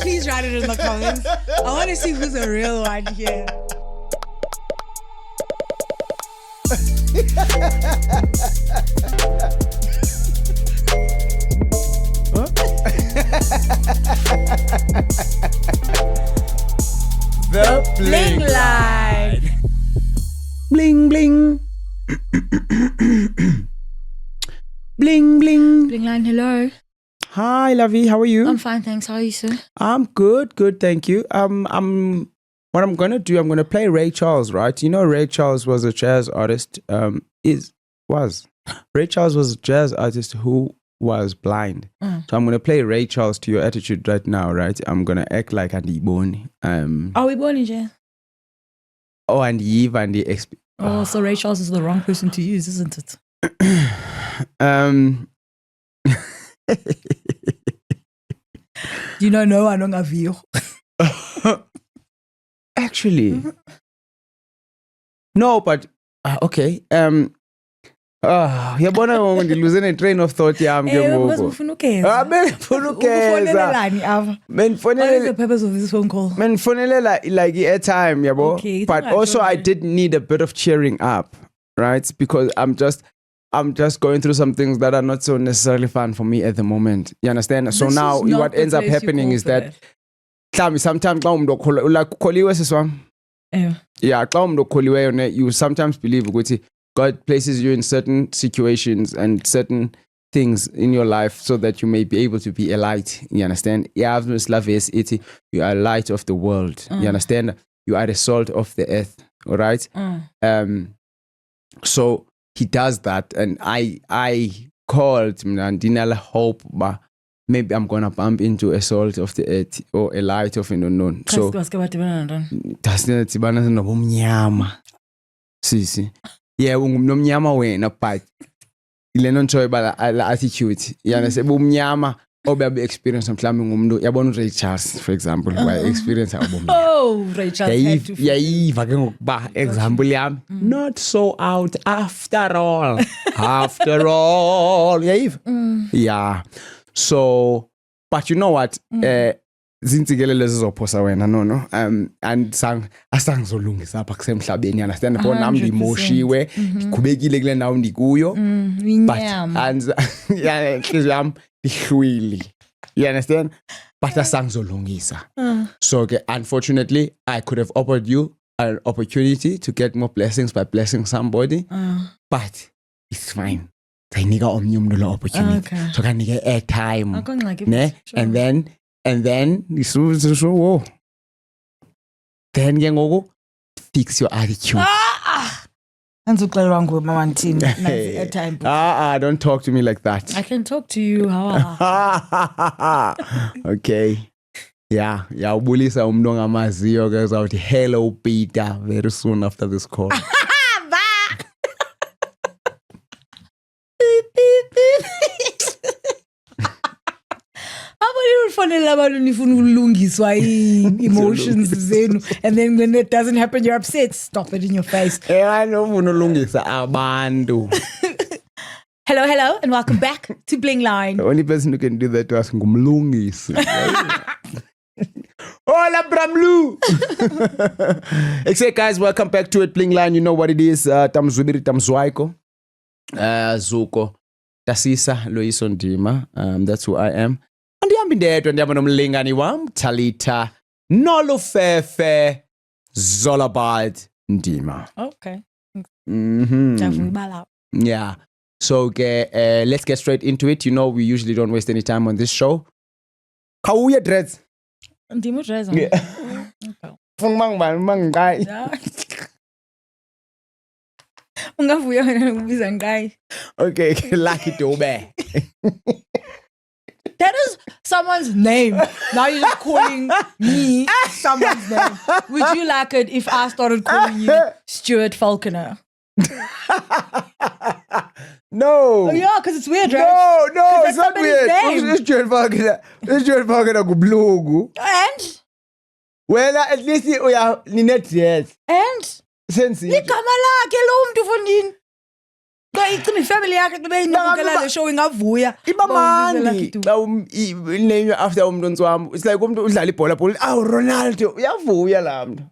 Please write it in the comments. I want to see who's a real one here. The Bling Line. Bling bling. Bling bling. Bling Line, hello. Hi, Lovey. How are you? I'm fine, thanks. How are you, sir? I'm good. Thank you. What I'm gonna do, I'm gonna play Ray Charles, right? You know, Ray Charles was a jazz artist. Ray Charles was a jazz artist who was blind. So I'm gonna play Ray Charles to your attitude right now, right? I'm gonna act like Andy Bone. Are we born in jazz? Oh, and Eve and the Oh, so Ray Charles is the wrong person to use, isn't it? You know, no, I don't have you. Actually, no, but okay. Yabona ngiluzene a train of thought yami ke ngoku. What is the purpose of this phone call? Menfonele like airtime, yabo. Okay, but also I did need a bit of cheering up, right? Because I'm just going through some things that are not so necessarily fun for me at the moment. You understand? So now what ends up happening is that sometimes you sometimes believe God places you in certain situations and certain things in your life so that you may be able to be a light. You understand? You are a light of the world. You understand? You are the salt of the earth. All right? So he does that, and I called and didn't hope, but maybe I'm gonna bump into a salt of the earth or a light of an unknown. So that's Sisi. Yeah, ungumnyama wena but ileno njoy bala attitude. Yana se bumnyama obe experience mhlawumbe ngumuntu yabona Ray Charles for example by experience abomnyama. Oh, Ray Charles. Yayiva ke ngokuba example yami not so out after all. After all. Yayiva. Yeah. So but you know what? Zintsikelele zizophosa wena no and asangizolungisa apha kusemhlabeni understand for nami ngimoshiwe ngikhubekile kule ndawo ndikuyo but inhliziyo yami ihlwili you understand but asangizolungisa so unfortunately I could have offered you an opportunity to get more blessings by blessing somebody but it's fine tayinika omnye umuntu lo opportunity so kanike airtime ne and then whoa. Then ngoku fix your attitude. Don't talk to me like that. I can talk to you. Okay. Yeah, ubulisa umuntu ongamaziyo ke uzawuthi hello Peter very soon after this call. Emotions zenu, and then when it doesn't happen you're upset. Stop it in your face. Hello, and welcome back to Bling Line. The only person who can do that to us ngumlungisi. Hola Bramlu. Except guys, welcome back to it Bling Line. You know what it is. Tamzwibiri Tamzwaiko. Zuko Tasisa Loiso Ndima. That's who I am. Ndiyambi ndedwa ndiyamba nomlingani wam Talita Nolofefe Zolabad Ndima. Okay. Yeah. So let's get straight into it. You know we usually don't waste any time on this show. Kauya dreads. Ndimo dreads. Ungavuya wena ukubiza ngai. Okay, lucky dobe. That is someone's name. Now you're just calling me someone's name. Would you like it if I started calling you Stuart Falconer? No. Oh, yeah, because it's weird, right? No, it's not weird. It's Stuart Falconer. It's Stuart Falconer kublugu. And? Well, at least ninet yes. And? Sensi. Ligama lakhe lo mntu fundini. icima ifamily yakhe xa beyinibukela le show ingavuya. Iba mandi xa name after umuntu wami. It's like umuntu udlala ibhola awu Ronaldo uyavuya la mntu.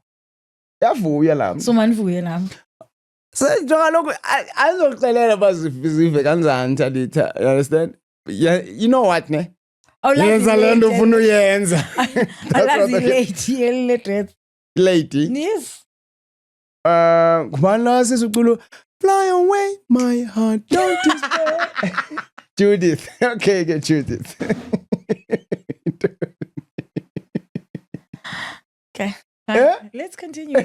Uyavuya la mntu. So manivuye nami. So njengoba lokho ayizokuxelela bazive kanjani Talitha, you understand? Yeah, you know what ne? Yenza le nto ufuna uyenza. Alazi lady ele dress. Lady. Yes. Kubani la sisuculo Fly away my heart don't despair. Judith. Okay, get Judith. Okay. Yeah? Let's continue.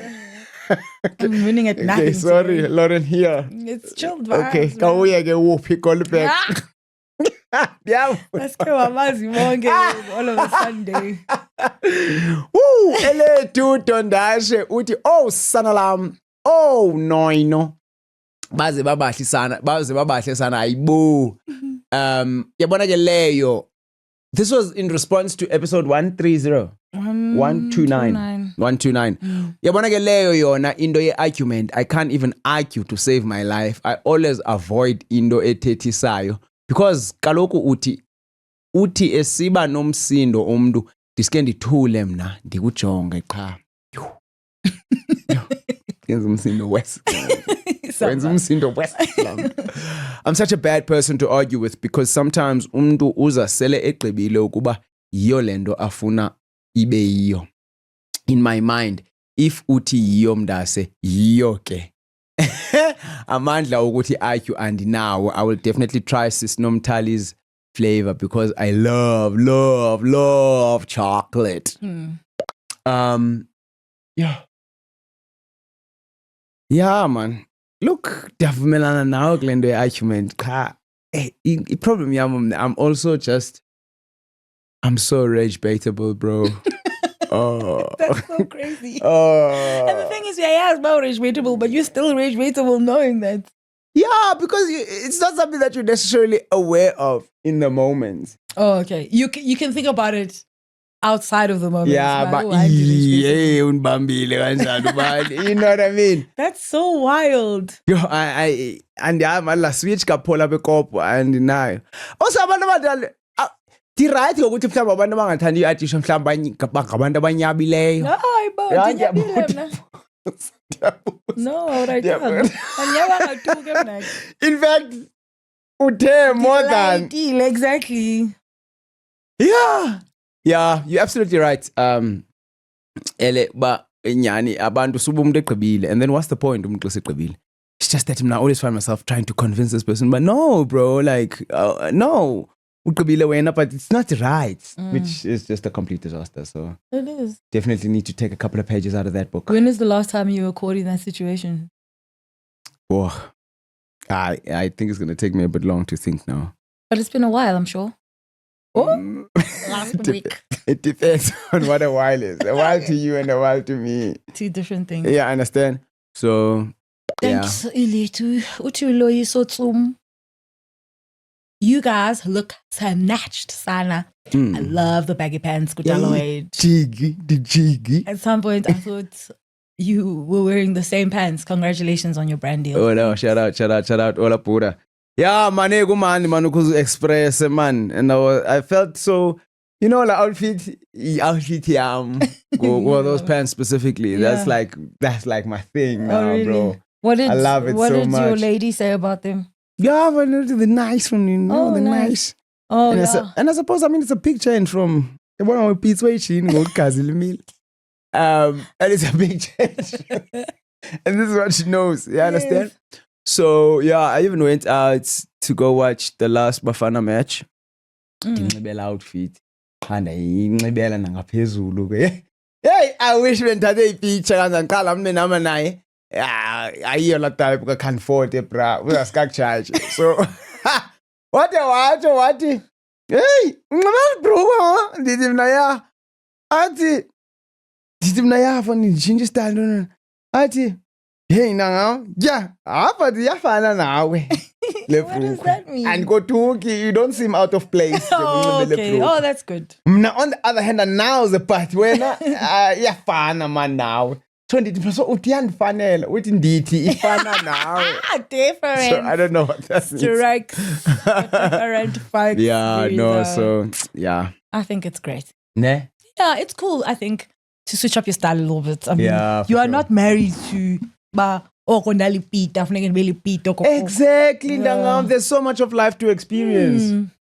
I'm winning at nothing. Okay, sorry, today. Lauren here. It's chilled vibes. Okay, kawuye ke wuphi Goldberg. Yeah. Let's go amazi monke all of a Sunday. Woo, ele tuto ndashe uthi oh sana lam. Oh no. Baze babahle sana ayibo. Yabona ke leyo. This was in response to episode 130. 129. Yabona ke leyo yona into ye-argument. I can't even argue to save my life. I always avoid into ethethisayo because kaloku uthi esiba nomsindo umuntu diske ndithule mna ndikujonge qha. Yenza umsindo west. I'm such a bad person to argue with because sometimes umuntu uza sele egqibile ukuba yiyo lento afuna ibe yiyo. In my mind, if uthi yiyo mndase, yiyo ke. Amandla ukuthi argue andinawo. I will definitely try Sis Nomthali's flavor because I love chocolate. Yeah, man. Look, ndiyavumelana nawe kule nto ye-argument. Cha, i-problem yam, I'm so rage baitable, bro. Oh. That's so crazy. And the thing is, yeah, it's about rage baitable, but you're still rage baitable knowing that. Yeah, because it's not something that you're necessarily aware of in the moment. Oh, okay. You can think about it outside of the moment. Yeah, but you know what I mean? That's so wild. Yo, and la switch kaphola bekopo and nayo. Also abantu abadala right ngokuthi mhlawumbe abantu abangathandi i-artist mhlawumbe ngabantu abanyabileyo. Hayi bo, ndinyabile mna. No, right. Anyabangatuke mna. In fact, uthe more than exactly. Yeah, you're absolutely right. Ele ba nyani abantu suba umuntu egqibile, and then what's the point umuntu segqibile? It's just that I always find myself trying to convince this person, but no, bro, like no. Ugqibile wena, but it's not right, which is just a complete disaster. So it is. Definitely need to take a couple of pages out of that book. When is the last time you were caught in that situation? Oh, I think it's going to take me a bit long to think now. But it's been a while, I'm sure. Oh, last week. It depends on what a while is. A while to you and a while to me. Two different things. Yeah, I understand. So, thanks, Ilitu. Utuloyi sotsum. You guys look snatched, Sana. I love the baggy pants, Jiggy. At some point, I thought you were wearing the same pants. Congratulations on your brand deal. Oh no, shout out. Ola pura. Yeah, man, Manukuzu Express, man. And I felt so, like outfit go those pants specifically. Yeah. That's like my thing now, really? Bro. I love it so much. What did your lady say about them? Yeah, but the nice one, nice. Oh, and I suppose, it's a picture and from one of my pizza and it's a big change. And this is what she knows. You understand? So, yeah, I even went out to go watch the last Bafana match. Dinxibela outfit. Khanda inxibela nangaphezulu ke. Hey, I wish bendithathe ipicture kanzandiqala mna nama naye. Ayiyo la type ka can't afford it, bra. Uzasikakcharge. So what? Hey, ungamali bro, ndithi mina ya. Athi for ndichinje style. Athi hey nanga, but iyafana nawe. What does that mean? And go to you don't seem out of place. Oh, okay. Oh, that's good. Now, on the other hand, now the part when iyafana man now. so ndithi mna so uthi yandifanele uthi ndithi ifana nawe. Different. So I don't know what that means. Strikes. Different fights. Yeah, no, so yeah. I think it's great. Ne? Yeah, it's cool, I think, to switch up your style a little bit. I mean, Yeah, you for are sure. not married to Exactly, Ndangam. There's so much of life to experience.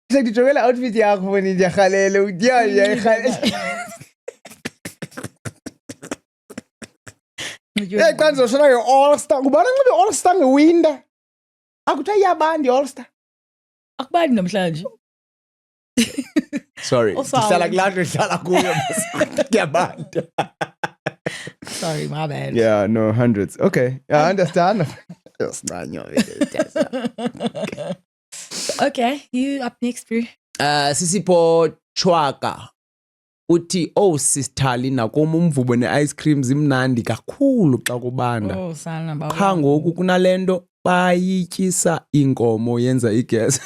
It's like the jogela outfit yakho when ijakhalele Yeah, kanzo shona yo all star. Kubana ngibe all star ngewinda. Akuthiwa iyabandi all star. Akubani namhlanje. Sorry. Awesome. Ndihlala kulapho ndihlala kuyo. Kuyabanda. Sorry, my bad. Yeah, no, hundreds. Okay. I understand. Okay, you up next, bro. Sisipho Chwaka. Uthi sisithali nakomo umvubo ne-ice cream zimnandi kakhulu xa kubanda. Oh, sana baba. Qha ngoku kunalento bayityisa inkomo yenza igas.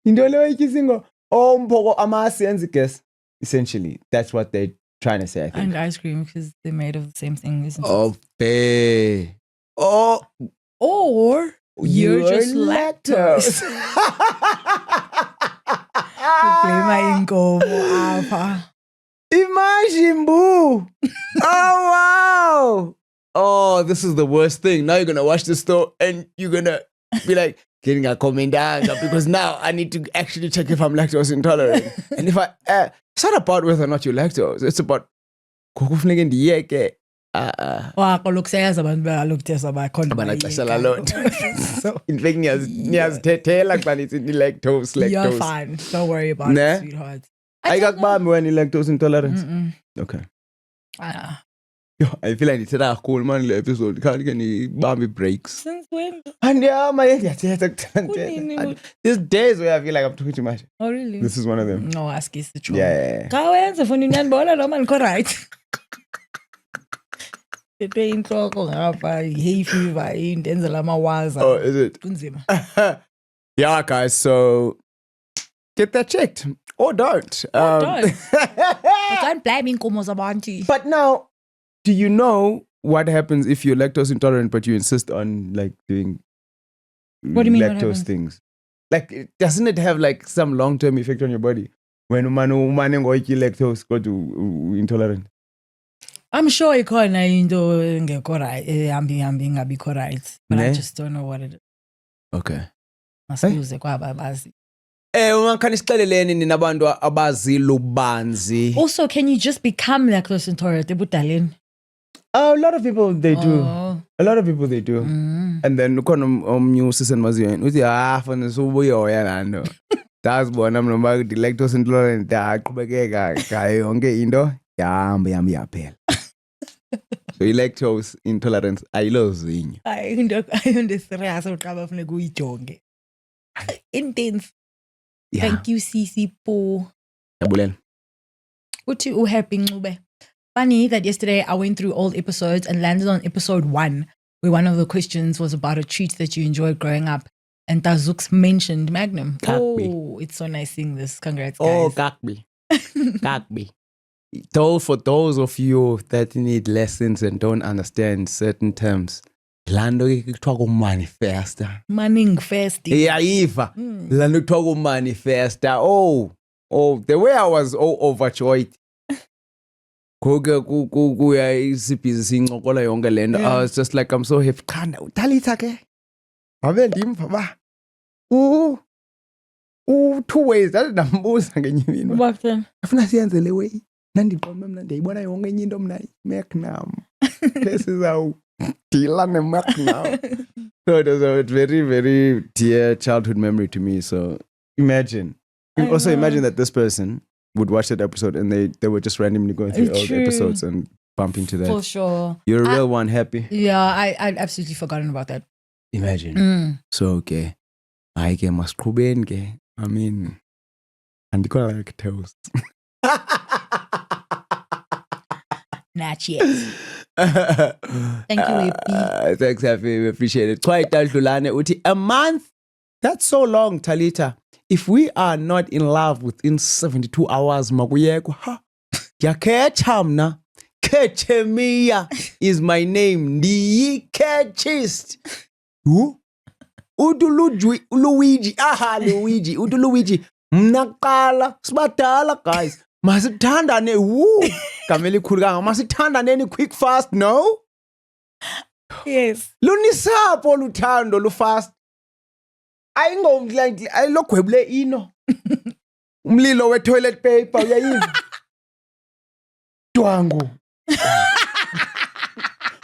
Into leyo ityisa inkomo. Umphoko amasi yenza igas. Essentially, that's what they're trying to say, I think. And ice cream because they're made of the same thing, isn't it? Oh, bae. Oh, Or you're just lactose. Imagine, boo. Oh, wow. Oh, this is the worst thing. Now you're going to watch the store and you're going to be like, getting a comendanga because now I need to actually check if I'm lactose intolerant. And if I, it's not about whether or not you're lactose. It's about kukufuneka ndiyeke. Wakolukuseyaza abantu bayalukutesa abakhona. Abanaxesha lalonto. So in fact niyazithethela xa nithi lactose. You're fine. Don't worry about it, sweetheart. Ayikakubambi wena lactose intolerance. Okay. Yo, I feel like ndithetha kakhulu man le episode. Khanti ndibambe breaks. Since when? Andiyama ndiyathetha kuthetha. These days where I feel like I'm talking too much. Oh really? This is one of them. No, ask is the truth. Yeah. Kawenze funa unyanibona noma nikho right. Phethwe inhloko ngapha, hay fever, indenzela amawaza. Oh, is it? Kunzima. Yeah, guys, so get that checked. Or don't. Don't. But don't blame inkomo zabantu. But now, do you know what happens if you're lactose intolerant but you insist on like doing what do you mean, lactose things? Like, doesn't it have like some long-term effect on your body? When umane ngoyiki lactose go to intolerant? I'm sure ikhona into engekho right, ingabikho right, but I just don't know what it is. Okay. Masibuze kwaba bazi. Ungakhani sixeleleni nina abantu abazi lubanzi. Also, can you just become lactose intolerant ebudaleni? A lot of people they do. Oh. A lot of people they do. And then ukhona omnye usisi endimaziyo uthi fana subuyoya lando. Ndazibona mna mba lactose intolerant aqhubekeka ngayo yonke into yahamba yaphela. So lactose intolerance ayilozinyo. Ayonto serious uqaba funeka uyijonge. Intense. Yeah. Thank you, CC Po. Yabulela. Uthi uhappy Ncube. Funny that yesterday I went through old episodes and landed on episode 1, where one of the questions was about a treat that you enjoyed growing up. And Tazooks mentioned Magnum. Kakbi. Oh, it's so nice seeing this. Congrats, guys. Kakbi. Kakbi. For those of you that need lessons and don't understand certain terms, lando kuthiwa kumanifesta. Manifesting. Yayiva. Lando kuthiwa kumanifesta. Oh, the way I was overjoyed. Kuya isibhizi sincokola yonke lento. I was just like, I'm so happy. Khanda uTalitha ke. Wabe ndimva ba. 2 ways that ndambuza ngenye imini. Ubafana. Afuna siyenze le way. Nandiqombe mna ndiyibona yonke enye into mna Magnum. Besizawu deal ne Magnum. So it was a very, very dear childhood memory to me. So imagine. Also imagine that this person would watch that episode and they were just randomly going through old episodes and bump into that. For sure. You're a real one, happy. Yeah, I'd absolutely forgotten about that. Imagine. So okay. I get my scruben ke. I mean, and you like toast. Not yet. Thank you, Epi. Thanks, Happy. We appreciate it. Quite Dulane Uti. A month? That's so long, Talita. If we are not in love within 72 hours, Maguyeko, Ndiyakhetha mna. Khethemia is my name. Ndiyikhethist. Who? Luigi. Luigi. Luigi. Mna kuqala sibadala guys. Masithandane. Woo. Kameli khulu kanga. Masithandaneni quick fast, no? Yes. Lunisapho luthando lufast. Ayingomdla ayilogwebule ino. Umlilo we-toilet paper uyayiva. Dwangu.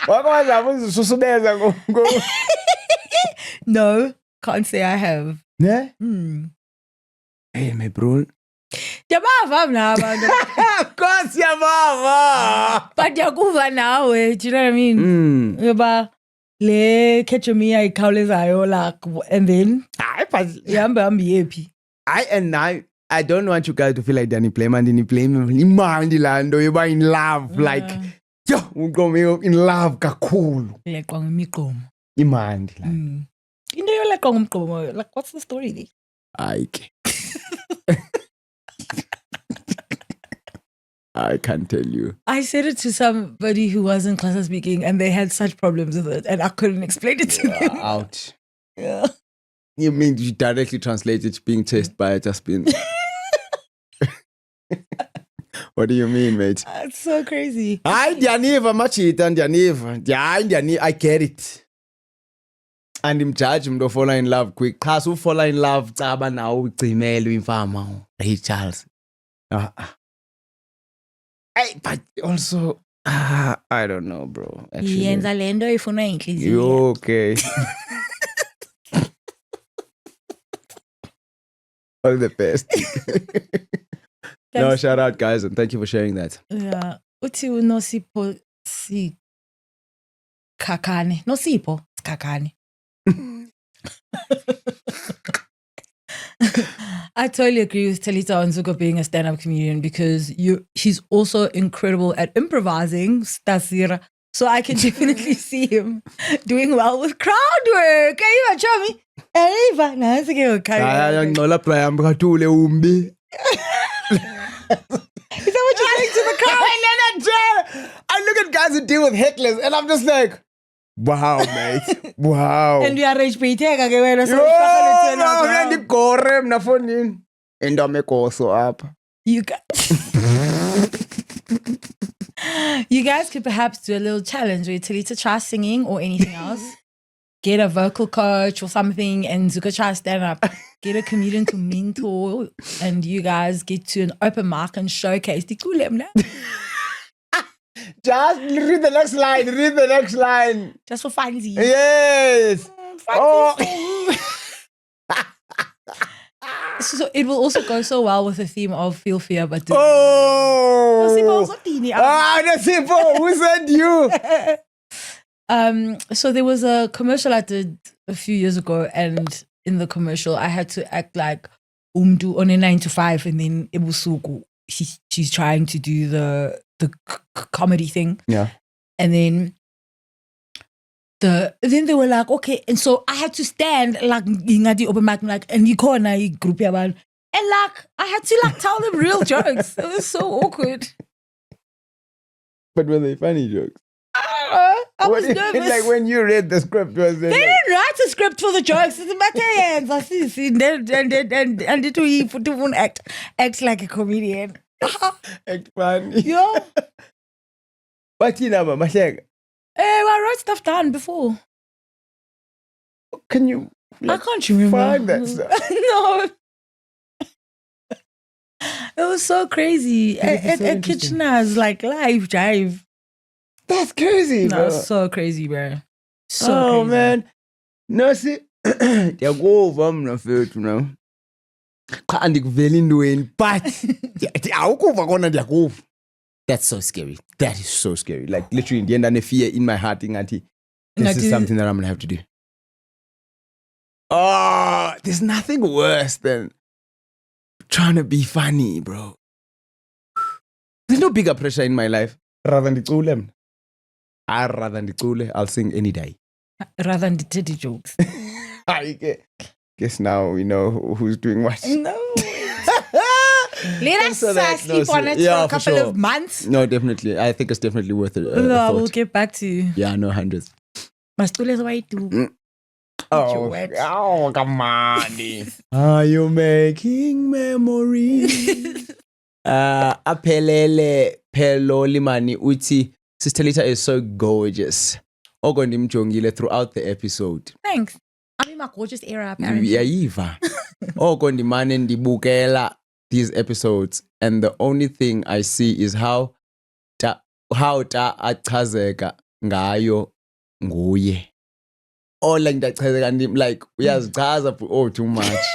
Wakwazi uzisusubeza ngo. No, can't say I have. Ne? Hey, my bro. Ndiyabava mna abantu. Nkosi yabava. But ndiyakuva nawe, do you know what I mean? Yoba le Khethemia ikhawulezayo like, and then ihamba yephi. I don't want you guys to feel like Danny Playman, imandi lando, you're in love, like, yo, we're in love kakhulu. Leqwa ngemiqomo. Imandi la. Into yoleqwa ngomqomo, like, what's the story there? Ayike. I can't tell you. I said it to somebody who wasn't class speaking and they had such problems with it and I couldn't explain it to them. Out. Yeah. You mean you directly translate it being chased by just being... What do you mean, mate? It's so crazy. I get it. And him judge him to fall in love quick. Cause who fall in love, taba now ucimelo infama. Hey Charles. But also, I don't know, bro. Yenza lendo ifuna inhliziyo. You okay? All the best. No, shout out, guys, and thank you for sharing that. Yeah. Uthi uNosipho Kakane. Nosipho Kakane. I totally agree with Talita on Zuko being a stand-up comedian because he's also incredible at improvising, Stasira. So I can definitely see him doing well with crowd work. Is that what you're saying to the crowd? I look at guys who deal with hecklers and I'm just like, wow, mate. Wow. And we are rich Peter. You guys could perhaps do a little challenge where Talita tries singing or anything else. Get a vocal coach or something and Zuko try stand up. Get a comedian to mentor and you guys get to an open mic and showcase the cool. Just read the next line. Read the next line. Just for funsies. Yes. So it will also go so well with the theme of feel fear, but Nasipo, who sent you? So there was a commercial I did a few years ago, and in the commercial I had to act like Umdu on a 9 to 5, and then Ibusuku, she's trying to do the comedy thing. Yeah. And then they were like, okay, and so I had to stand like ingadi open mic like and you corner group yabantu. And like I had to like tell them real jokes. It was so awkward. But were they funny jokes? I was nervous. Like when you read the script, was it? They didn't write a script for the jokes. It's my hands. I see. And did we act like a comedian? Act funny. Yeah. But you know, Mashek. I wrote stuff down before. Can you? I can't remember. Find that stuff. No. It was so crazy. At Kitchener's like live drive. That's crazy, bro. That's so crazy, bro. So crazy. Man. No, see, they'll go over my field, you know. Can't very doing, but that's so scary. That is so scary. Like literally, in the end, and the fear in my heart, this is something that I'm gonna have to do. Oh, there's nothing worse than trying to be funny, bro. There's no bigger pressure in my life rather than the Kulem. Rather than the Kule, I'll sing any day. Rather than the titty jokes. I guess now we know who's doing what. No. Let us So that- sleep no, on it yeah, for a for couple sure. of months. No, definitely. I think it's definitely worth it. No, we'll get back to you. Yeah, no hundreds. Mastule white too. Oh, wet. oh, come on. Are you making memories? Aphelele Phelo Limani uthi Sister Lita is so gorgeous. Oko ndimjongile throughout the episode. Thanks. I'm in my gorgeous era, apparently. Yayiva. Oko ndimane ndibukela these episodes, and the only thing I see is how ta achazeka ngayo nguye. Oh, like ndachazeka ndim like uyazichaza oh too much.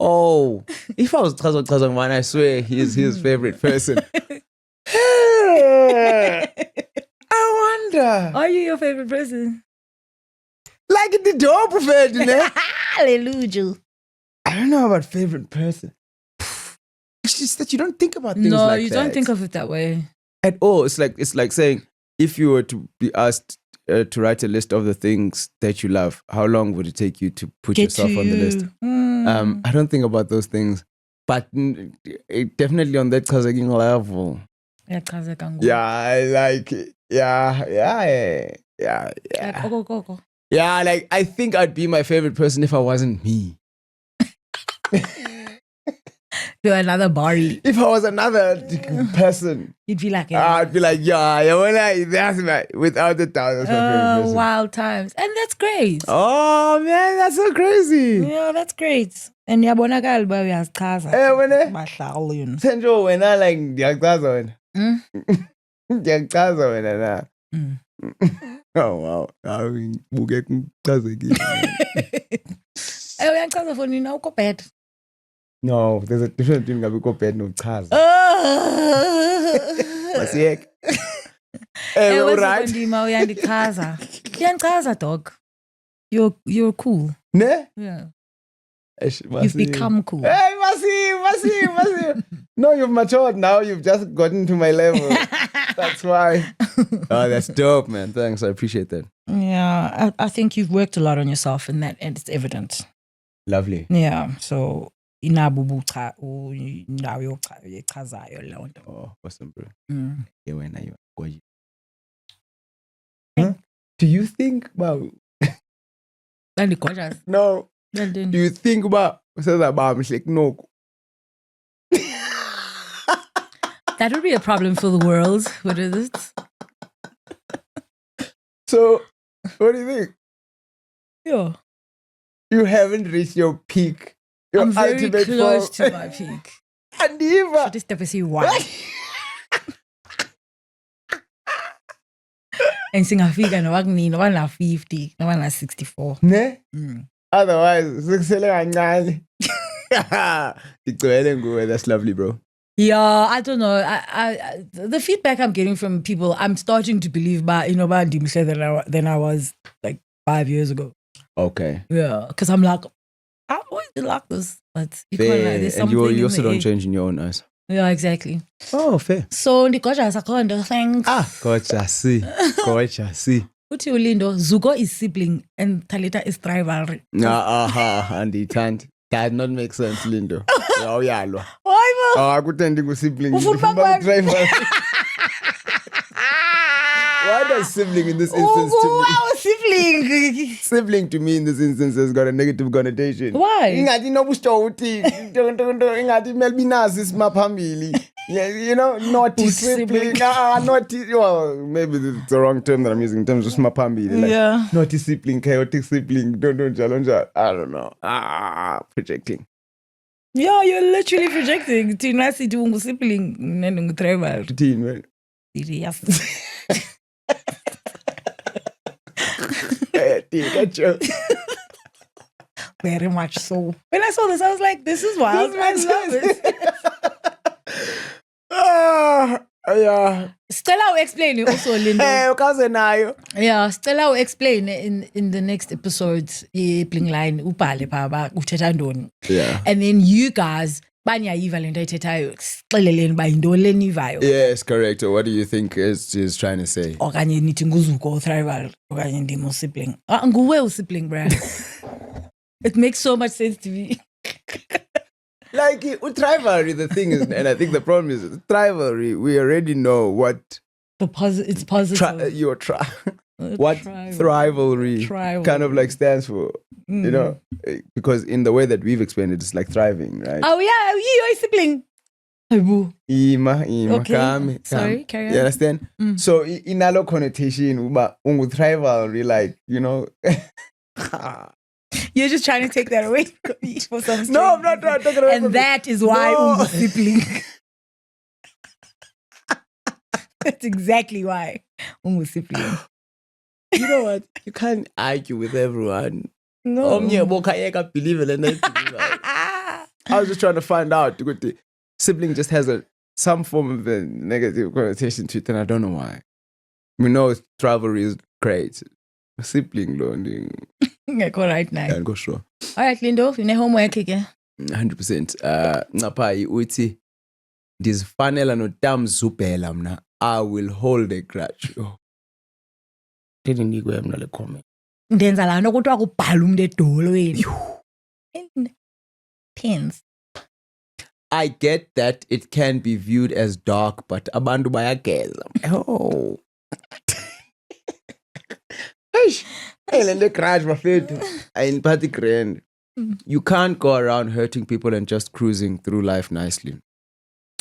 Oh, if I was chaza man, I swear he's his favorite person. I wonder. Are you your favorite person? Like the dope preferred, Hallelujah. I don't know about favorite person. It's just that you don't think about things No, like you that. don't think of it that way. At all. It's like saying if you were to be asked to write a list of the things that you love, how long would it take you to put yourself on the list? I don't think about those things, but it definitely on that Kazakhstan level. Yeah, I like it. Yeah. Yeah, like I think I'd be my favorite person if I wasn't me. You're another Bari. If I was another person, You'd be like, I'd be like, that's my, without a doubt, that's my favorite person. Wild times. And that's great. Oh man, that's so crazy. Yeah, that's great. And yabonakala uba uyazichaza. Wena Bahlalo yona. Senjo wena like ndiyachaza wena. Ndiyachaza wena na. Oh wow. Buke kuchazekile. Uyachaza for nina uko bad. No, there's a difference between ngabe bed no chaza. Masiyeke. All right. Ndima uyandichaza. Uyandichaza dog. You're cool. Ne? Yeah. Masi. You've become cool. Hey, Masi. No, you've matured now. You've just gotten to my level. That's why. Oh, that's dope, man. Thanks. I appreciate that. Yeah, I think you've worked a lot on yourself and it's evident. Lovely. Yeah, so inabubucha ndawo yochazayo leyo nto. Oh, awesome, bro. Mm. Wena you are gorgeous. Huh? Do you think about That's gorgeous. No. Then Do you think about no? that would be a problem for the world. What is it? So, what do you think? Yeah. You haven't reached your peak. Your I'm very ultimate close form. to my peak. And even This step is why. And singafika noba kunini noba na 50 noba na 64. ne? Mm. Otherwise, sikusele kancane. Igcwele nguwe. That's lovely, bro. Yeah, I don't know. I the feedback I'm getting from people, I'm starting to believe than I was like 5 years ago. Okay. Yeah, because I'm like, I've always been like this, but you can't, like, there's And something you in also the don't air. change in your own eyes. Yeah, exactly. Oh, fair. So ndikoja sakondo, thanks. Gotcha, see. Uthi ulindo, Zuko is sibling and Talita is rivalry. And he can't. That not make sense, Lindo. Oh, yeah, lo. Why mo? I could tend to sibling. Ufuna ukubamba- Why does sibling in this instance to me? Wow, sibling. Sibling to me in this instance has got a negative connotation. Why? Ingathi nobusto uthi ingathi melbinazi simaphambili. Yeah, you know, naughty sibling. Naughty. Well, maybe it's the wrong term that I'm using in terms of simaphambili. Like, Yeah. naughty sibling, chaotic sibling. Don't challenge. I don't know. Projecting. Yeah, you're literally projecting. Tina si ungu sibling nenungu rival. Teen, man. Yes. Get you. Very much so. When I saw this, I was like, this is wild. I love it. Yeah. Stella will explain it also, Linda. Hey, ukaze nayo. Yeah, Stella will explain in the next episode, Bling Line, upale paba, uthetha ndoni. Yeah. And then you guys, banyayiva lento ayithethayo, xeleleni ba yintoni le nivayo. Yes, correct. What do you think is trying to say? Okanye nithi nguzuko uthrival, okanye ndimo sibling. Nguwe usibling, bruh. It makes so much sense to me. Like with rivalry, the thing is, and I think the problem is with rivalry. We already know what It's positive. what rivalry kind of like stands for. You know, because in the way that we've explained it, it's like thriving, right? Oh yeah, you're a sibling. Ima, Okay. come. Sorry, carry on. You understand? So in a connotation, with rivalry, like, you know. You're just trying to take that away from me for some strange No, I'm not trying to take it away and from you. that is why No. sibling. That's exactly why sibling. You know what? You can't argue with everyone. No. Believe it and then I was just trying to find out. The sibling just has some form of a negative connotation to it, and I don't know why. We know rivalry is great. Sibling learning. Go right now. Yeah, go sure. All right, Lindo, you know homework again. 100%. Ngapai uthi ndizifanela notamzubhela mna. I will hold a grudge. Didn't you go le comment? Ndenza la nto kuthiwa kubhala umntu edolweni. Pins. I get that it can be viewed as dark, but abantu bayageza. Oh. Hey, le grudge bafethu. Ayiniphathi grand. You can't go around hurting people and just cruising through life nicely.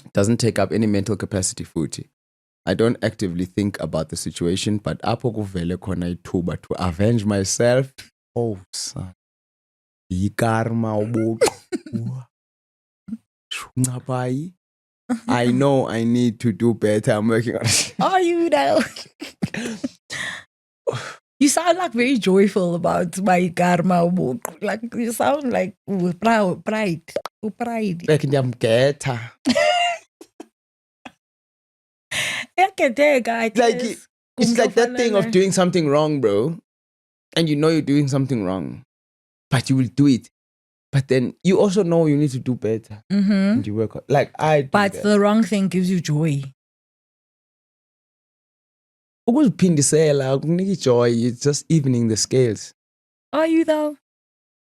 It doesn't take up any mental capacity futhi. I don't actively think about the situation, but apho kuvele khona ithuba to avenge myself. Oh, son. Yikarma ubuqu. Ngapai. I know I need to do better. I'm working on it. Oh, you know. You sound like very joyful about my karma. Like you sound like pride. Like ndiyamgetha. Like it's like that thing of doing something wrong, bro. And you know you're doing something wrong, but you will do it. But then you also know you need to do better. And you work on, like I do but that. the wrong thing gives you joy. Ukuziphindisela akunika joy. It's just evening the scales. Are you though?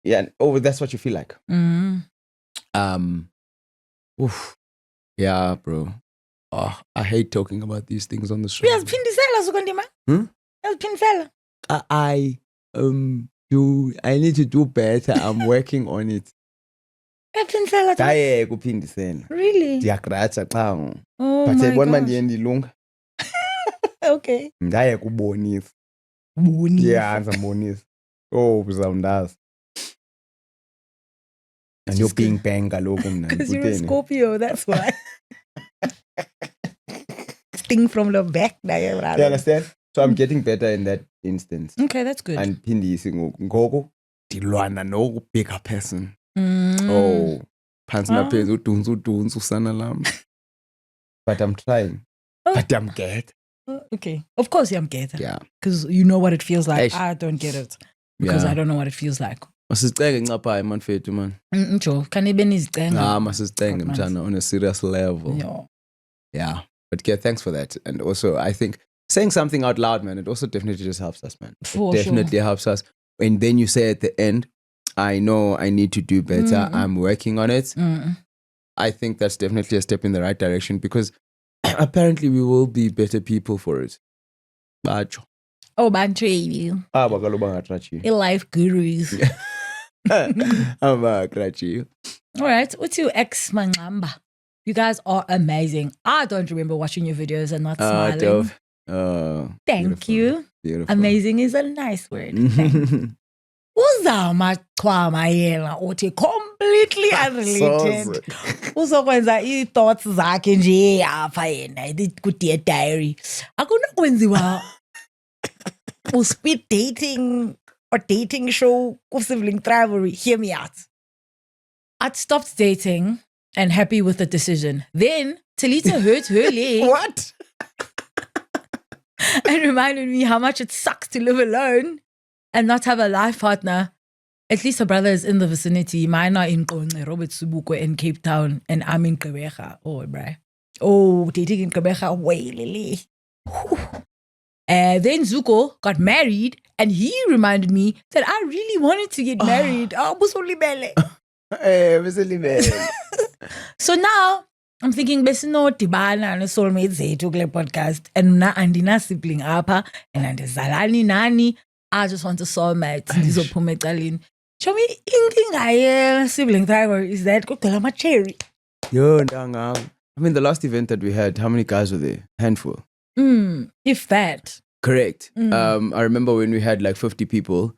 Yeah, that's what you feel like. Oof. Yeah, bro. Oh, I hate talking about these things on the show. Uyaziphindisela sukondima? Uyaziphindisela? I need to do better. I'm working on it. Uyaziphindisela? Daye kuphindisela. Really? Ndiyagratsha xa. Oh But my sayibona gosh. ndiye ndilunga. Okay. Ndaye kubonisa. Bonisa. Yeah, ndizambonisa. Oh, uzawundazi. And you're being bang kaloku mna. Because you're a Scorpio, that's why. Sting from the back. You understand? So I'm getting better in that instance. Okay, that's good. And phindisi ngoku ndilwana no bigger person. Oh, phansi naphezulu udunsu usana lam. But I'm trying. But I'm get. Okay. Of course I'm getting. Yeah. Because you know what it feels like. Eish. I don't get it. Because I don't know what it feels like. Masizicenge ncaphayi man fethu man. Njo, kanibe nizicenga. Masizicenge mtshana on a serious level. Yeah. But yeah, thanks for that. And also, I think saying something out loud, man, it also definitely just helps us, man. For it definitely helps us. And then you say at the end, I know I need to do better. I'm working on it. I think that's definitely a step in the right direction because apparently we will be better people for it. Bacho. Oh, Bantu. Bakalo bangatrachi. Life gurus. Bangatrachi. All right. What's your ex Mangamba? You guys are amazing. I don't remember watching your videos and not smiling. Dove. Thank Beautiful. you. Beautiful. Amazing is a nice word. Uzama chwama yena uthi completely unrelated. Uzokwenza i-thoughts zakhe nje apha yena ku-Dear Diary. Akunokwenziwa u-speed dating or dating show ku-Sibling Rivalry. Hear me out. I'd stopped dating and happy with the decision. Then Talita hurt her leg. What? And reminded me how much it sucks to live alone and not have a life partner. At least her brother is in the vicinity. Mine are in Qonce, Robert Subukwe in Cape Town, and I'm in Gqeberha. Oh, bruh. Oh, dating in Gqeberha, way, lily. Then Zuko got married, and he reminded me that I really wanted to get married. Oh, Busolibele. So now I'm thinking besinodibana ne-soulmates zethu kule podcast and mna andina-sibling apha and andizalani nani. I just want a soulmate ndizophuma ecaleni. Show me inkinga ye-sibling rivalry is that kugcwele ama-cherry. Yo, ndanga. I mean, the last event that we had, how many guys were there? Handful. If that. Correct. I remember when we had like 50 people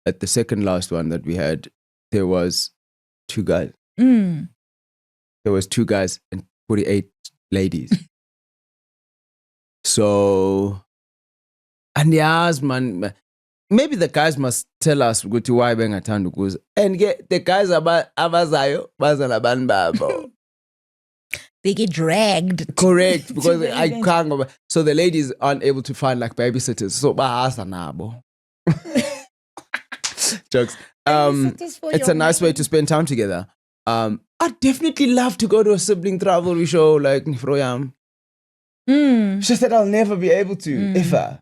at the second last one that we had, there was 2 guys. There was 2 guys and 48 ladies. So, and yes, man, maybe the guys must tell us ukuthi why bengathanda ukuza. And the guys abazayo bazana banbabo. They get dragged. Correct, because I can't go. So the ladies aren't able to find like babysitters. So bahasa nabo. Jokes. It's a nice way to spend time together. I'd definitely love to go to a sibling rivalry show like Froyam. She said I'll never be able to, ever.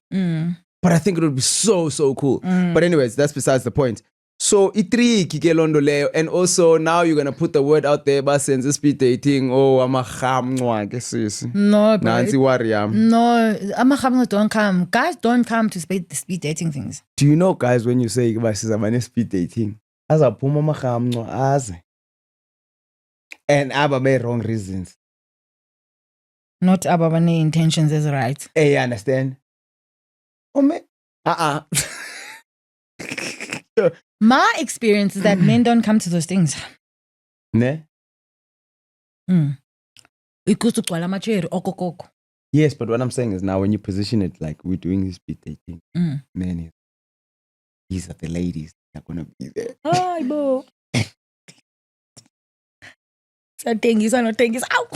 But I think it would be so cool. But anyways, that's besides the point. So itriki ke londo leyo, and also now you're gonna put the word out there basenze speed dating. Oh, amahamncwa ke sisi. No, bro. Nansi warrior. No, amahamncwa don't come. Guys don't come to speed dating things. Do you know, guys, when you say basizamane speed dating, azaphuma amahamncwa aze. And aba may wrong reasons. Not ababane intentions is right. Hey, you understand? Oh me. My experience is that men don't come to those things. Ne? Yes, but what I'm saying is now when you position it like we're doing this speed dating, men, these are the ladies that are going to be there. Hi, bo. So tengies are not tengies. Ow!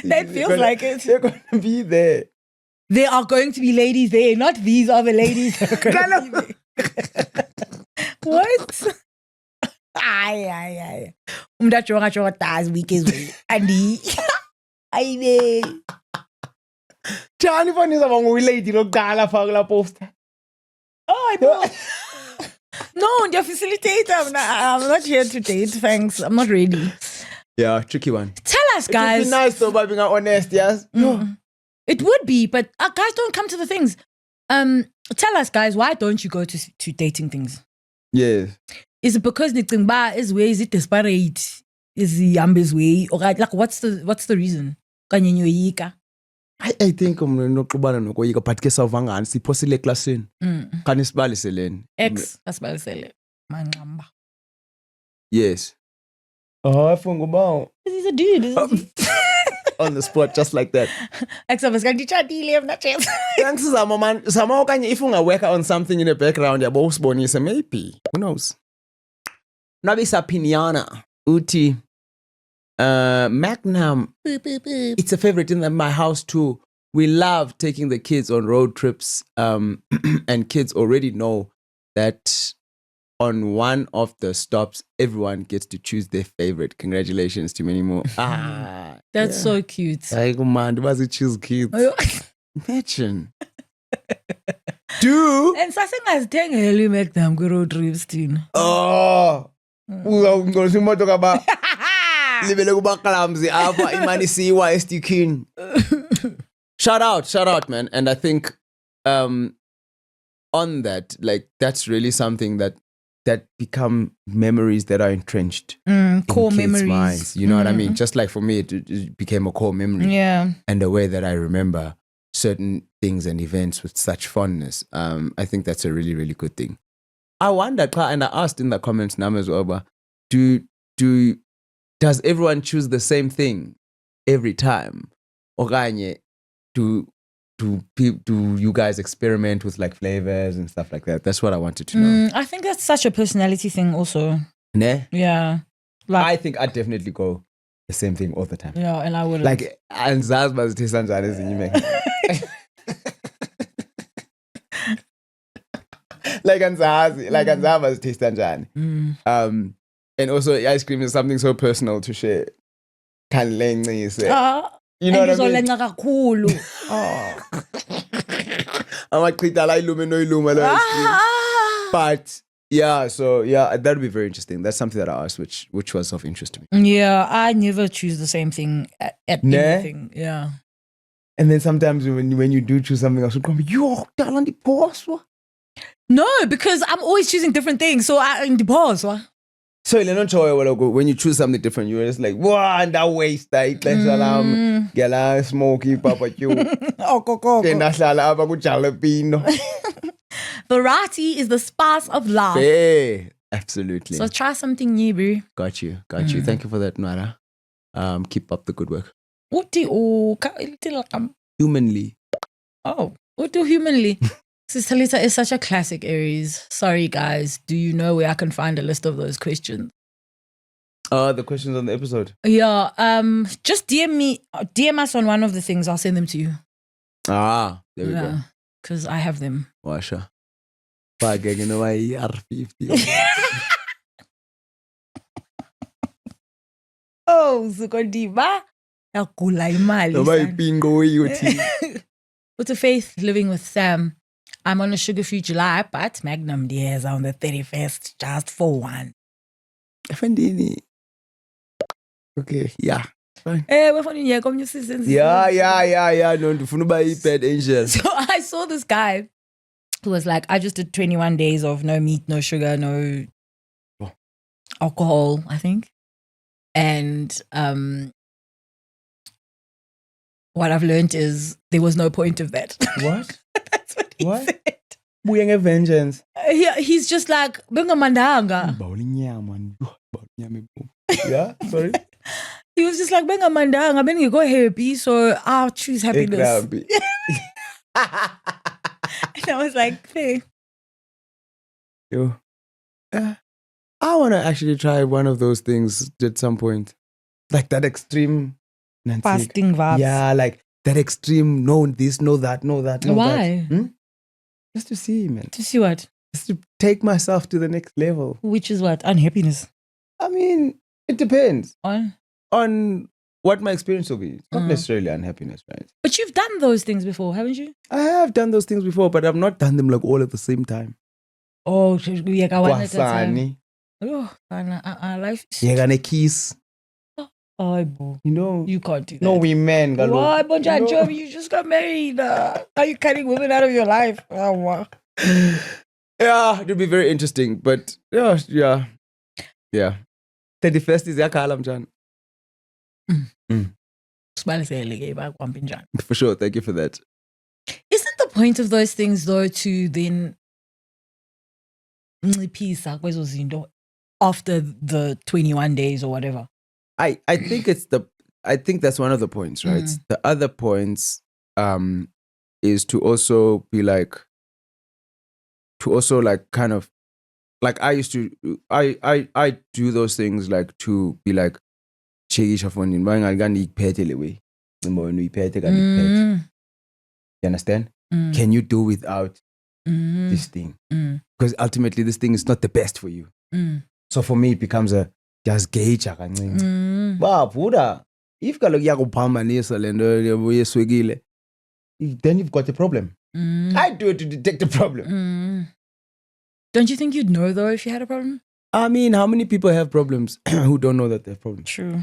That feels like it. They're going to be there. There are going to be ladies there, not these are the ladies that are going to be there. What? Ay. Umdajonga das week is way. Andi. Ay. Chani fanisa bang we lady lokudala fakula poster. Oh, no, the facilitator. I'm not here to date, thanks. I'm not ready. Yeah, tricky one. Tell us, guys. It would be nice though by being honest, yes? It would be, but guys don't come to the things. Tell us, guys, why don't you go to dating things? Yes. Is it because Nitzingba is way? Is it desperate? Is the Yambi's way? Or like what's the reason? I think noqubana nokoyika but ke sawuvanga siphosile classini. Kan isibaliseleni. X asibalisele. Manqamba. Yes. Oh, I funga ba. He's a dude, isn't he? On the spot, just like that. X of us can I'm not sure. Thanks, man. Somehow, if you work on something in the background, you're both born, maybe. Who knows? Nabisa Pinana, Uti, Magnum. It's a favorite in my house too. We love taking the kids on road trips, and kids already know that on one of the stops, everyone gets to choose their favorite. Congratulations to many more. That's so cute. Like, man, was it choose kids? Imagine. Do. And Sasenga's telling Heli make them go road trips too. Oh. I'm going to talk about. Shout out, man. And I think on that, like, that's really something that become memories that are entrenched core in kids' memories. minds. You know what I mean? Just like for me, it became a core memory. Yeah. And the way that I remember certain things and events with such fondness, I think that's a really, really good thing. I wonder, and I asked in the comments now as well, but does everyone choose the same thing every time? Or do you guys experiment with like flavors and stuff like that? That's what I wanted to know. I think that's such a personality thing also. Ne? Yeah. Like, I think I'd definitely go the same thing all the time. Yeah, and I wouldn't. Like, and Zazba's taste and you make like Anzaba's taste and and also ice cream is something so personal to share. You know what I mean? But Yeah, so yeah, that would be very interesting. That's something that I asked, which was of interest to me. Yeah, I never choose the same thing at Nah. anything. Yeah. And then sometimes when you do choose something else, you come, yo, talent the pause. No, because I'm always choosing different things. So I in the pause. So when you choose something different, you're just like, wow, and that waste that salam, gela smoky papa you. Variety is the spice of life. Yeah, absolutely. So try something new, bro. Got you. Thank you for that, Nara. Keep up the good work. Humanly. Oh, what do humanly? Sister Lisa is such a classic Aries. Sorry, guys. Do you know where I can find a list of those questions? The questions on the episode. Yeah. Just DM us on one of the things. I'll send them to you. There we go. Because I have them. Washa. R50. Oh, Zukondiba. With the Faith, living with Sam. I'm on a sugar-free July, but Magnum Diaz on the 31st, just for one. Okay, yeah. Fine. We're finding yeah, come your sisters. Yeah. No, bad angel. So I saw this guy who was like, I just did 21 days of no meat, no sugar, no alcohol, I think. And what I've learned is there was no point of that. What? That's what he said. Buying a vengeance. He's just like, benga mandanga. Yeah, sorry. He was just like, benga mandanga, ben you go happy, so I'll choose happiness. And I was like, hey. Yo. I want to actually try one of those things at some point. Like that extreme fasting vibes. Yeah, like that extreme, no this, no that, no that, no Why? that. Just to see, man. To see what? Just to take myself to the next level. Which is what? Unhappiness. I mean, it depends. On what my experience will be. It's not necessarily unhappiness, right? But you've done those things before, haven't you? I have done those things before, but I've not done them like all at the same time. Oh, yeah, one at a time. Oh, life. You're gonna kiss. Oh, boy. You know, you can't do that. No, we men. Why, Bonja? You just got married. Are you cutting women out of your life? Oh, wow. Yeah, it would be very interesting. But yeah. 31st is Yakalam Jan. For sure. Thank you for that. Isn't the point of those things though to then after the 21 days or whatever? I think that's one of the points, right? The other points is to also be like kind of like I used to I do those things like to be like you understand? Can you do without this thing? Because ultimately this thing is not the best for you. So for me it becomes a just gauge Wow, Buddha, if then you've got a problem. I do it to detect a problem. Don't you think you'd know though if you had a problem? I mean, how many people have problems who don't know that they have problems? True.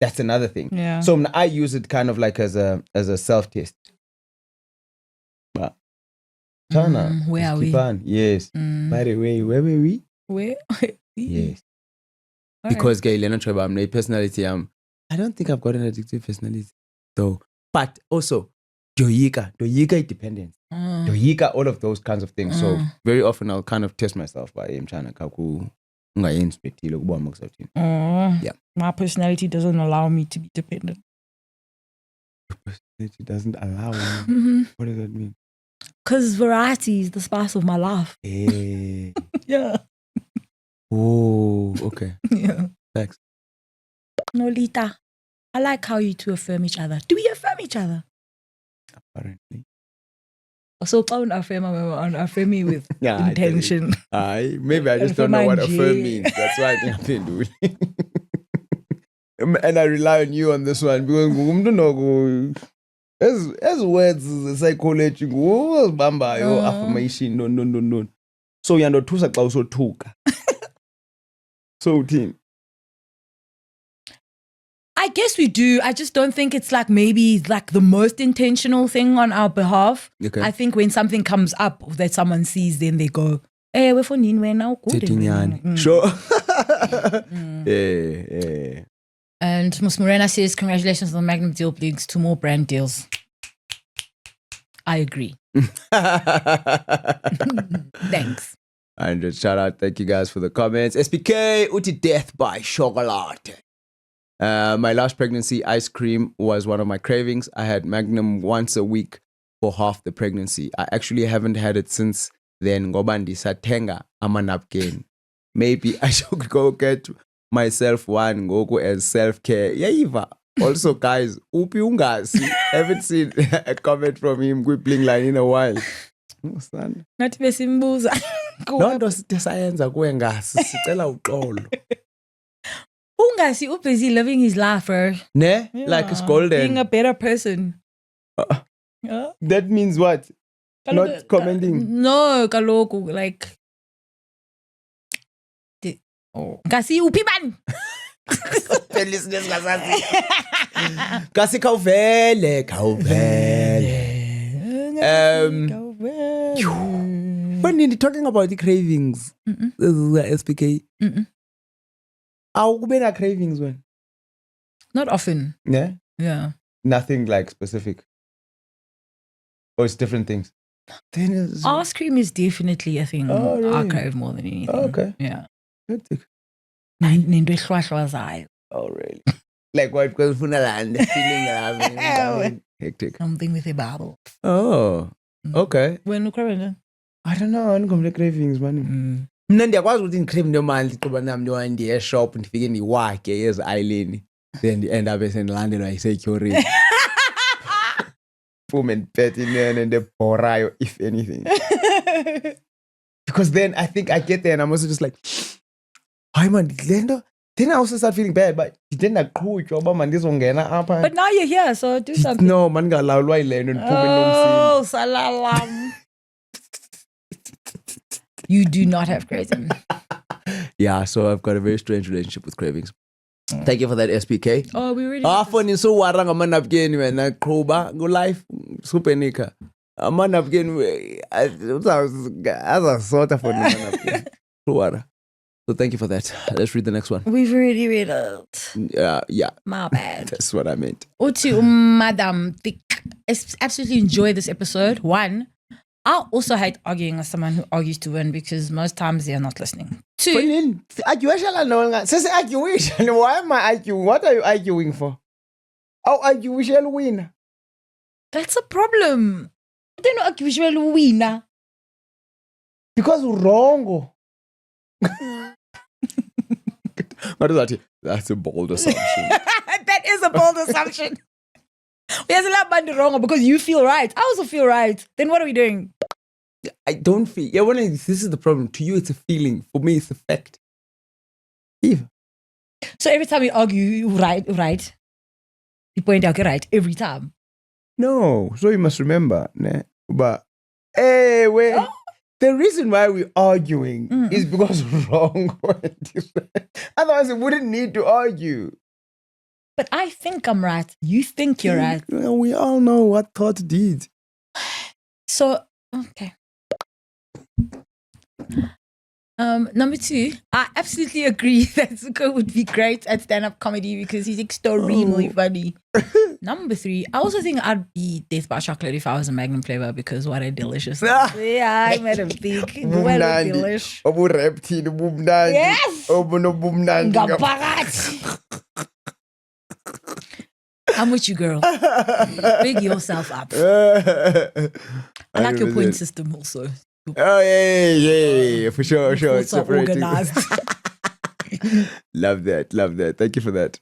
That's another thing. Yeah. So I use it kind of like as a self-test. But Chana, where are we? Yes. By the way, where were we? Where? Yes. Because Gailena Trevor, I'm a personality. I don't think I've got an addictive personality though. But also, doyika dependence. Doyika, all of those kinds of things. So very often I'll kind of test myself by trying to yeah. My personality doesn't allow me to be dependent. Your personality doesn't allow me? What does that mean? Because variety is the spice of my life. Hey. Yeah. Oh, okay. Yeah. Thanks. Nolita, I like how you two affirm each other. Do we affirm each other? Apparently. So affirm me with intention. Maybe I just don't know what affirm means. That's why I think I didn't do it. And I rely on you on this one because as words, psychology, affirmation, no. So So uyandothusa xa usothuka. So uthini? I guess we do. I just don't think it's like maybe like the most intentional thing on our behalf. Okay. I think when something comes up that someone sees, then they go, "Hey, we're for we're now good." Sure. Yeah. And Ms. Morena says, "Congratulations on the Magnum deal, links to more brand deals." I agree. Thanks. And shout out, thank you guys for the comments. SPK, uti death by chocolate. My last pregnancy, ice cream was one of my cravings. I had Magnum once a week for half the pregnancy. I actually haven't had it since then. Ngobandi satenga ama napkin. Maybe I should go get myself one ngoku as self-care. Yeah, also, guys, upi ungazi. Haven't seen a comment from him quibbling line in a while. Son. Not besimbuza. Lonto sisayenza kuwe ngasi sicela uxolo. Ungasi busy living his life, bro. Ne? Yeah. Like it's golden. Being a better person. That means what? Not commenting. No, kaloku like. Ngasi uphi man? Listeners ngasazi. Kasi khawuvele. When you're talking about the cravings, SPK. Awukube na cravings when? Not often. Yeah? Yeah. Nothing like specific. Or it's different things. Ice cream is definitely a thing. Oh, really? I crave more than anything. Oh, okay. Yeah. Hectic. Oh, really? Like what? Because Funaland feeling hectic. Something with a bubble. Oh, okay. When you crave, I don't know. I'm going to cravings, man. Mna ndiyakwazi ukuthi ngicrave nemali qoba nami ndiye shop ndifike ndiwake ezi-island then end up sendilandelwa yi-security. Phume ndiphethe inene ndebhorayo if anything. Because then I think I get there and I'm also just like, hayi man, lento. Then I also start feeling bad, but then ndaqhutywa uba mandizongena apha. But now you're here, so do something. No, man ngalawulwa yilento ndiphume nomsini. Oh, salalam. You do not have cravings. Yeah, so I've got a very strange relationship with cravings. Thank you for that, SPK. Oh, we really. Afoni so waranga manapkin when I qhuba go life super nika. A manapkin as a sort of manapkin. So thank you for that. Let's read the next one. We've already read it. Yeah. My bad. That's what I meant. Uti Madam Thick. Absolutely enjoy this episode. One, I also hate arguing with someone who argues to win because most times they are not listening. Two, why am I arguing? What are you arguing for? How argue we shall win? That's a problem. I don't know argue we shall win. Because we're wrong. What is that? That's a bold assumption. That is a bold assumption. We have a lot of wrong because you feel right. I also feel right. Then what are we doing? I don't feel. Yeah, this is the problem. To you, it's a feeling. For me, it's a fact. Eve. So every time we argue, you right. You point out, right, every time. No. So you must remember, né? But hey, wait. Oh. The reason why we're arguing is because we're wrong. Otherwise, we wouldn't need to argue. But I think I'm right. You think you're right. We all know what thought did. So, okay. Number two, I absolutely agree that Zuko would be great at stand-up comedy because he's extremely funny. Number three, I also think I'd be Death by Chocolate if I was a Magnum flavor because what a delicious. Yeah, I made him think. What a delish. Yes! I'm with you, girl. Big yourself up. I like your point system also. Oh, yeah, for sure. It's organized. Love that. Thank you for that.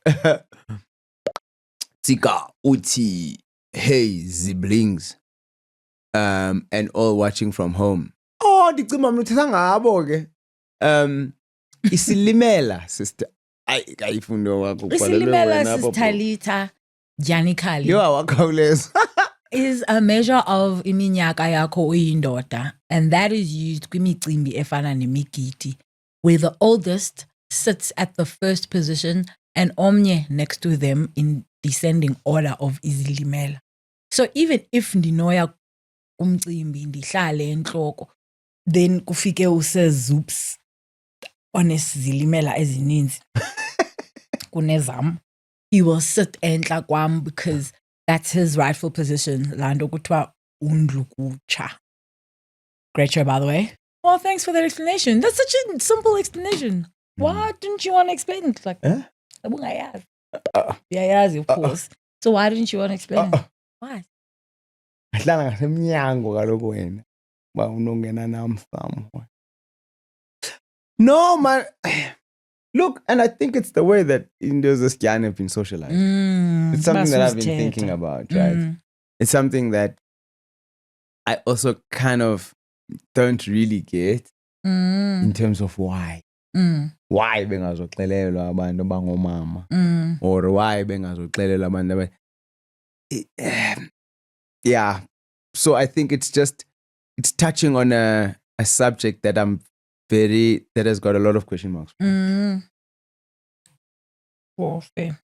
Tika uti, hey, siblings, and all watching from home. Oh, dicima mnutisa ngabo ke. Isilimela, sister. Isilimela, sister Talita, Janikali. You are wakawles. is a measure of iminyaka yakho uyindoda, and that is used kwimicimbi efana nemigidi, where the oldest sits at the first position and omnye next to them in descending order of izilimela. So even if ndinoya umcimbi ndihlale enhloko, then kufike usezoops onesizilimela ezininzi kunezam, he will sit entla kwam because that's his rightful position. Lando kutwa undlu kutsha. Great show, by the way. Well, thanks for that explanation. That's such a simple explanation. Why didn't you want to explain it? Like, yeah, of course. So why didn't you want to explain it? Why? Ahlala ngasemnyango kaloku wena. Ba unongena nami somewhere. No, man. Look, and I think it's the way that Indians have been socialized. It's something that I've been thinking about, right? It's something that I also kind of don't really get in terms of why. Why bengazoxelelwa abantu bangomama or why bengazoxelelwa abantu yeah. So I think it's touching on a subject that that has got a lot of question marks. Warfare.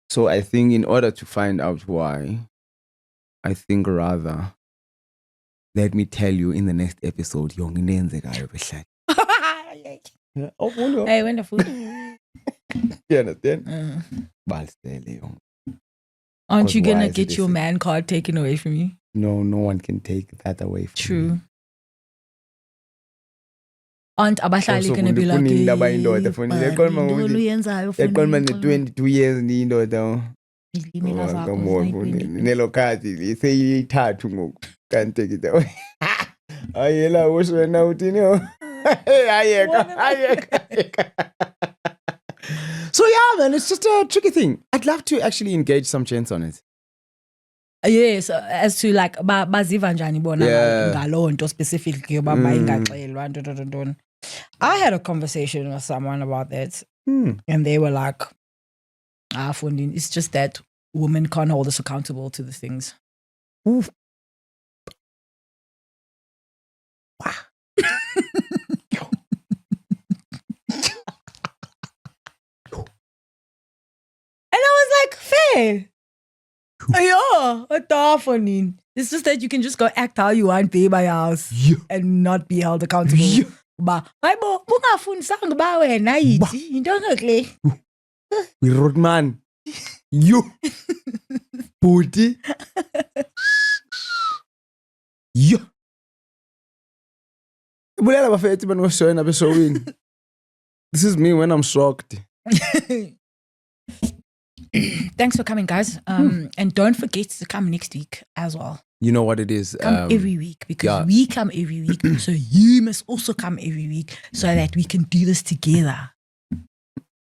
So I think in order to find out why, I think rather, let me tell you in the next episode, hey, wonderful. You understand? Aren't you going to get your man card taken away from you? No one can take that away from True. me. Aren't abahlali going to be like, Ekolman 22 years indoda. Nelo khathi seyithathu ngoku can't take it away. Ayela uswena uthini ayeka. So yeah, man, it's just a tricky thing. I'd love to actually engage some gents on it. Yes, as to like baziva njani bona ngalo nto specifically yoba bayingaxelwa ntoni. I had a conversation with someone about that, and they were like, Fundin, it's just that women can't hold us accountable to the things. Oof. And I was like, fair. Yeah, Fundin. It's just that you can just go act how you want, be by house, and not be held accountable. Ba, hayibo, bungafundisanga ba wena yithi into engekle. We road man. You. Booty. You. Bulela bafethi bangoshona besowini. This is me when I'm shocked. Thanks for coming, guys. And don't forget to come next week as well. You know what it is? Come every week because we come every week. So you must also come every week so that we can do this together.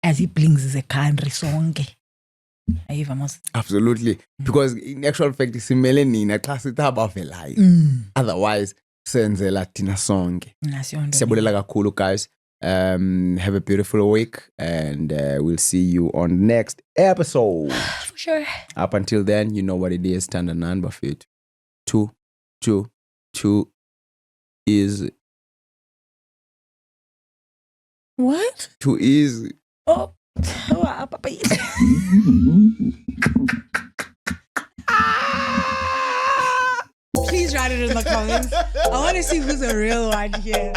As it brings the country song. Absolutely. Because in actual fact, it's melanina class it about a lie. Otherwise, senze Latina song. Sebulela kakhulu, guys. Have a beautiful week and we'll see you on next episode. For sure. Up until then, you know what it is. Standard number fit. 2 is what? 2 is Please write it in the comments. I want to see who's a real one here.